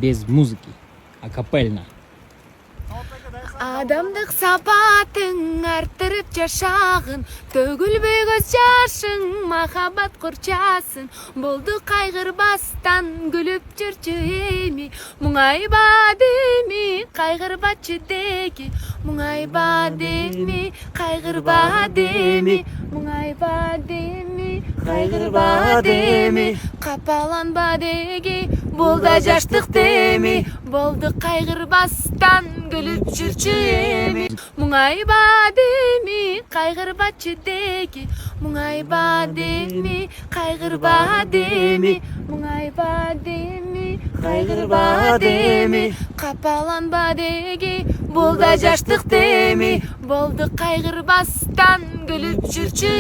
без музыки, акапельно. Адамдық сапатын арттырып жашағын, төгілбей көз жашың, махаббат құрчасын. Болды қайғырбастан күліп жүрчү эми, мұңайба деми, қайғырба чедеки. Мұңайба деми, қайғырба деми, мұңайба деми, қайғырба деми. Қапаланба деги, болда жаштық деми, болды қайғырбастан күліп жүрчү эми. Мұңайба деми, қайғырба чедеки. Мұңайба деми, қайғырба деми, мұңайба деми, қайғырба деми. Қапаланба деги, болда жаштық деми, болды қайғырбастан күліп жүрчү